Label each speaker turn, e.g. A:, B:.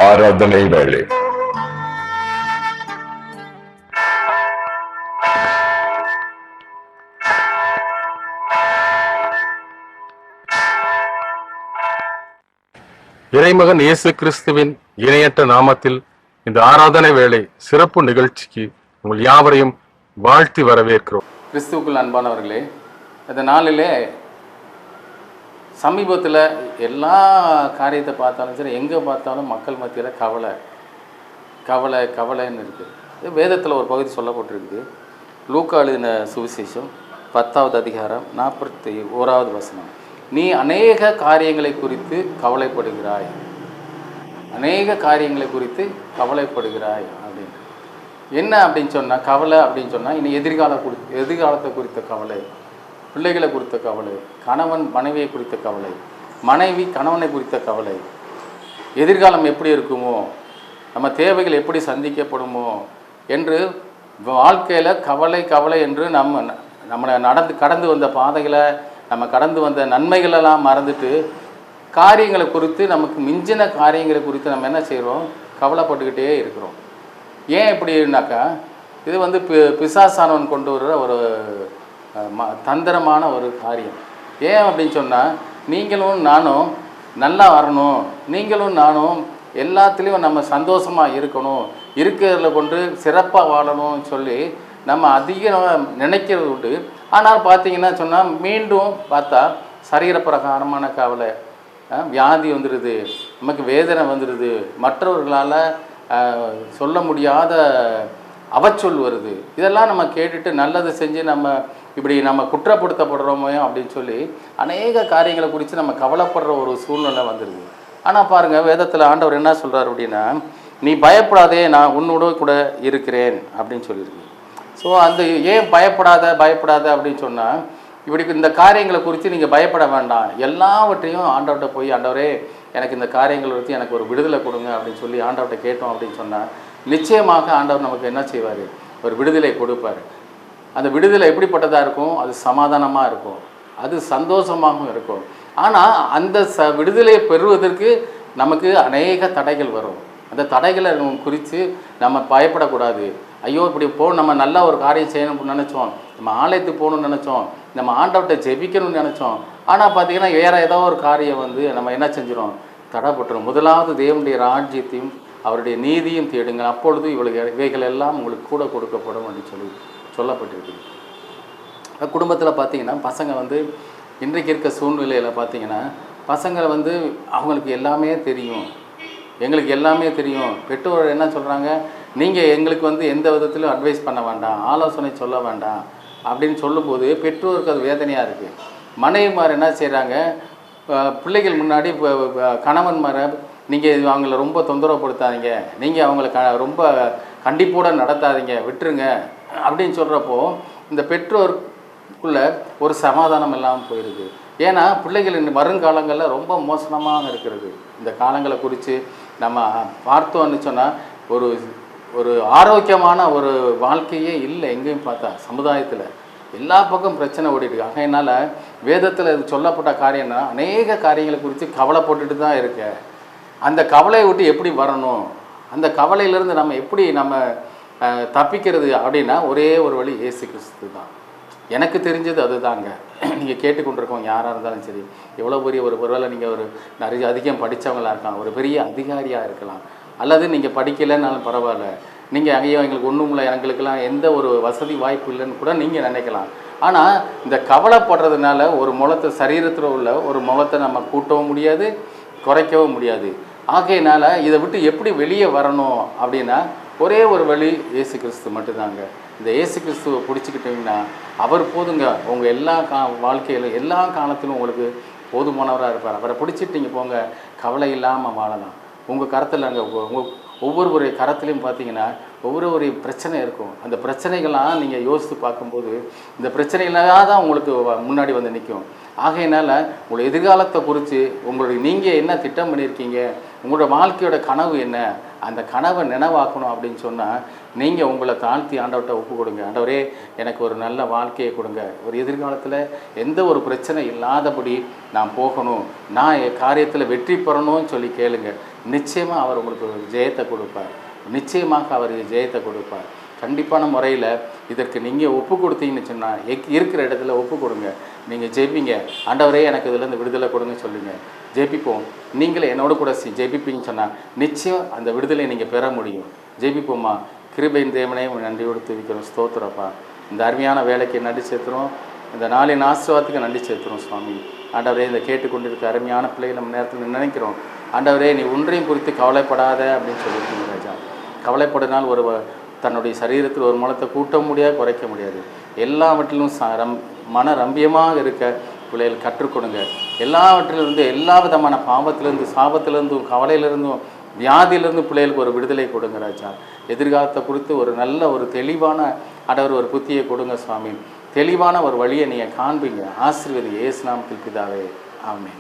A: ஆராதனை வேளை.
B: இறைமகன் இயேசு கிறிஸ்துவின் இணையற்ற நாமத்தில் இந்த ஆராதனை வேளை சிறப்பு நிகழ்ச்சிக்கு உங்கள் யாவரையும் வாழ்த்தி வரவேற்கிறோம்.
C: கிறிஸ்துவுக்குள் அன்பானவர்களே, இந்த நாளிலே சமீபத்தில் எல்லா காரியத்தை பார்த்தாலும் சரி, எங்கே பார்த்தாலும் மக்கள் மத்தியில் கவலை கவலை கவலைன்னு இருக்குது. வேதத்தில் ஒரு பகுதி சொல்லப்பட்டிருக்குது. லூக்கா எழுதின சுவிசேஷம் 10வது அதிகாரம் 41வது வசனம். நீ அநேக காரியங்களை குறித்து கவலைப்படுகிறாய், அநேக காரியங்களை குறித்து கவலைப்படுகிறாய் அப்படின்னு. என்ன அப்படின்னு சொன்னால், கவலை அப்படின்னு சொன்னால் இனி எதிர்காலத்தை குறித்த கவலை, பிள்ளைகளை குறித்த கவலை, கணவன் மனைவியை குறித்த கவலை, மனைவி கணவனை குறித்த கவலை, எதிர்காலம் எப்படி இருக்குமோ, நம்ம தேவைகள் எப்படி சந்திக்கப்படுமோ என்று வாழ்க்கையில் கவலை கவலை என்று நம்மளை கடந்து வந்த பாதைகளை, நம்ம கடந்து வந்த நன்மைகளெல்லாம் மறந்துட்டு காரியங்களை குறித்து, நமக்கு மிஞ்சின காரியங்களை குறித்து நம்ம என்ன செய்கிறோம், கவலைப்பட்டுக்கிட்டே இருக்கிறோம். ஏன் எப்படின்னாக்கா, இது பிசாசானவன் கொண்டு வர்ற ஒரு தந்திரமான ஒரு காரியம். ஏன் அப்படின்னு சொன்னால், நீங்களும் நானும் நல்லா வரணும், நீங்களும் நானும் எல்லாத்துலேயும் நம்ம சந்தோஷமாக இருக்கணும், இருக்கிறதுல கொண்டு சிறப்பாக வாழணும்னு சொல்லி நம்ம அதிகம் நினைக்கிறது உண்டு. ஆனால் பார்த்தீங்கன்னா சொன்னால், மீண்டும் பார்த்தா சரீர பிரகாரமான கவலை, வியாதி வந்துடுது, நமக்கு வேதனை வந்துடுது, மற்றவர்களால் சொல்ல முடியாத அவச்சொல் வருது. இதெல்லாம் நம்ம கேட்டுட்டு நல்லது செஞ்சு நம்ம குற்றப்படுத்தப்படுறோமோ அப்படின்னு சொல்லி அநேக காரியங்களை குறித்து நம்ம கவலைப்படுற ஒரு சூழ்நிலை வந்துடுது. ஆனால் பாருங்கள், வேதத்தில் ஆண்டவர் என்ன சொல்கிறார் அப்படின்னா, நீ பயப்படாதே, நான் உன்னோட கூட இருக்கிறேன் அப்படின்னு சொல்லியிருக்கு. ஸோ அந்த ஏன் பயப்படாத அப்படின்னு சொன்னால், இந்த காரியங்களை குறித்து நீங்கள் பயப்பட வேண்டாம், எல்லாவற்றையும் ஆண்டவர்கிட்ட போய், ஆண்டவரே எனக்கு இந்த காரியங்களை குறித்து எனக்கு ஒரு விடுதலை கொடுங்க அப்படின்னு சொல்லி ஆண்டவர்கிட்ட கேட்டோம் அப்படின்னு சொன்னால், நிச்சயமாக ஆண்டவர் நமக்கு என்ன செய்வார், ஒரு விடுதலை கொடுப்பார். அந்த விடுதலை எப்படிப்பட்டதாக இருக்கும், அது சமாதானமாக இருக்கும், அது சந்தோஷமாகவும் இருக்கும். ஆனால் அந்த விடுதலையை பெறுவதற்கு நமக்கு அநேக தடைகள் வரும். அந்த தடைகளை குறித்து நம்ம பயப்படக்கூடாது. ஐயோ இப்படி நம்ம நல்லா ஒரு காரியம் செய்யணும்னு நினச்சோம், நம்ம ஆலயத்துக்கு போகணும்னு நினச்சோம், நம்ம ஆண்டவர்கிட்ட ஜெபிக்கணும்னு நினச்சோம், ஆனால் பார்த்திங்கன்னா வேறு ஏதோ ஒரு காரியம் நம்ம என்ன செஞ்சிடும், தடைப்பட்டுரும். முதலாவது தேவனுடைய ராஜ்யத்தையும் அவருடைய நீதியும் தேடுங்கள், அப்பொழுது இவைகள் எல்லாம் உங்களுக்கு கூட கொடுக்கப்படும் அப்படின்னு சொல்லப்பட்டிருக்கு. குடும்பத்தில் பார்த்திங்கன்னா பசங்க இன்றைக்கு இருக்க சூழ்நிலையில் பார்த்திங்கன்னா, பசங்களை அவங்களுக்கு எல்லாமே தெரியும், எங்களுக்கு எல்லாமே தெரியும். பெற்றோர் என்ன சொல்கிறாங்க, நீங்கள் எங்களுக்கு எந்த விதத்திலும் அட்வைஸ் பண்ண வேண்டாம், ஆலோசனை சொல்ல வேண்டாம் அப்படின்னு சொல்லும்போது பெற்றோருக்கு அது வேதனையாக இருக்குது. மனைவிமார் என்ன செய்கிறாங்க, பிள்ளைகள் முன்னாடி கணவன்மாரை நீங்கள் அவங்கள ரொம்ப தொந்தரவுப்படுத்தாதீங்க, நீங்கள் அவங்கள ரொம்ப கண்டிப்போடு நடத்தாதீங்க, விட்டுருங்க அப்படின்னு சொல்கிறப்போ இந்த பெற்றோருக்குள்ளே ஒரு சமாதானம் இல்லாமல் போயிடுது. ஏன்னா பிள்ளைகள் வருங்காலங்களில் ரொம்ப மோசமாக இருக்கிறது. இந்த காலங்களை குறித்து நம்ம பார்த்தோன்னு சொன்னால், ஒரு ஆரோக்கியமான ஒரு வாழ்க்கையே இல்லை. எங்கேயும் பார்த்தா சமுதாயத்தில் எல்லா பக்கம் பிரச்சனை ஓடிட்டு. ஆகையினால் வேதத்தில் இது சொல்லப்பட்ட காரியம்னா, அநேக காரியங்களை குறித்து கவலைப்பட்டுட்டு தான் இருக்க. அந்த கவலையை விட்டு எப்படி வரணும், அந்த கவலையிலேருந்து நம்ம எப்படி தப்பிக்கிறது அப்படின்னா, ஒரே ஒரு வழி இயேசு கிறிஸ்து தான். எனக்கு தெரிஞ்சது அதுதாங்க. நீங்கள் கேட்டுக்கொண்டிருக்கவங்க யாராக இருந்தாலும் சரி, எவ்வளோ பெரிய ஒருவேளை நீங்கள் நிறைய அதிகம் படித்தவங்களாக இருக்கலாம், ஒரு பெரிய அதிகாரியாக இருக்கலாம், அல்லது நீங்கள் படிக்கலைன்னாலும் பரவாயில்ல, நீங்கள் ஐயோ எங்களுக்கு ஒன்றும் இல்லை, எங்களுக்கெல்லாம் எந்த ஒரு வசதி வாய்ப்பு இல்லைன்னு கூட நீங்கள் நினைக்கலாம். ஆனால் இந்த கவலைப்படுறதுனால ஒரு முளத்தை, சரீரத்தில் உள்ள ஒரு முளத்தை நம்ம கூட்டவும் முடியாது, குறைக்கவும் முடியாது. ஆகையினால இதை விட்டு எப்படி வெளியே வரணும் அப்படின்னா, ஒரே ஒரு வழி இயேசு கிறிஸ்து மட்டும்தாங்க. இந்த இயேசு கிறிஸ்துவை பிடிச்சிக்கிட்டிங்கன்னா அவர் போதுங்க. உங்கள் எல்லா வாழ்க்கையிலும் எல்லா காலத்திலும் உங்களுக்கு போதுமானவராக இருப்பார். அவரை பிடிச்சிட்டிங்க போங்க, கவலை இல்லாமல் வாழலாம். உங்கள் கரத்தில் ஒவ்வொரு கரத்துலையும் பார்த்தீங்கன்னா ஒவ்வொரு பிரச்சனை இருக்கும். அந்த பிரச்சனைகள்லாம் நீங்கள் யோசித்து பார்க்கும்போது இந்த பிரச்சனைகளாக தான் உங்களுக்கு முன்னாடி நிற்கும். ஆகையினால் உங்களை எதிர்காலத்தை குறித்து நீங்கள் என்ன திட்டம் பண்ணியிருக்கீங்க, உங்களோட வாழ்க்கையோட கனவு என்ன, அந்த கனவை நினைவாக்கணும் அப்படின்னு சொன்னால் நீங்கள் உங்களை தாழ்த்தி ஆண்டவர்கிட்ட ஒப்பு கொடுங்க. ஆண்டவரே எனக்கு ஒரு நல்ல வாழ்க்கையை கொடுங்க, ஒரு எதிர்காலத்தில் எந்த ஒரு பிரச்சனை இல்லாதபடி நான் போகணும், நான் என் காரியத்தில் வெற்றி பெறணும்னு சொல்லி கேளுங்க. நிச்சயமாக அவர் உங்களுக்கு ஒரு ஜெயத்தை கொடுப்பார். நிச்சயமாக அவர் ஜெயத்தை கொடுப்பார். கண்டிப்பான முறையில் இதற்கு நீங்கள் ஒப்பு கொடுத்தீங்கன்னு சொன்னால் இருக்கிற இடத்துல ஒப்பு கொடுங்க. நீங்கள் ஜெபிங்க, ஆண்டவரே எனக்கு இதுலேருந்து விடுதலை கொடுங்க சொல்லுங்கள். ஜெபிப்போம். நீங்களே என்னோட கூட ஜெபிப்பீங்கன்னு சொன்னால் நிச்சயம் அந்த விடுதலை நீங்கள் பெற முடியும். ஜெபிப்போம்மா. கிருபையின் தேவனே நன்றியோடு துதிக்கிறோம். ஸ்தோத்திரப்பா. இந்த அருமையான வேலைக்கு நன்றி சேர்த்துறோம். இந்த நாளின் ஆசீர்வாதத்துக்கு நன்றி சேர்த்துறோம் சுவாமி. ஆண்டவரே இந்த கேட்டுக்கொண்டிருக்க அருமையான பிள்ளைகள் நம்ம நேரத்தில் நினைக்கிறோம். ஆண்டவரே நீ ஒன்றையும் குறித்து கவலைப்படாத அப்படின்னு சொல்லியிருக்கீங்க ராஜா. கவலைப்படினால் ஒரு தன்னுடைய சரீரத்தில் ஒரு முளத்தை கூட்ட முடியாது, குறைக்க முடியாது. எல்லாவற்றிலும் மன ரம்பியமாக இருக்க பிள்ளைகள் கற்றுக்கொடுங்க. எல்லாவற்றிலிருந்து எல்லா விதமான பாவத்திலிருந்து, சாபத்திலிருந்தும், கவலையிலிருந்தும், வியாதியிலிருந்து பிள்ளைகளுக்கு ஒரு விடுதலை கொடுங்க ராஜா. எதிர்காலத்தை குறித்து ஒரு நல்ல ஒரு தெளிவான ஆண்டவர் ஒரு புத்தியை கொடுங்க சுவாமி. தெளிவான ஒரு வழியை நீங்கள் காண்பீங்க. ஆசீர்வதி இயேசு நாமத்தில் பிதாவே. ஆமென்.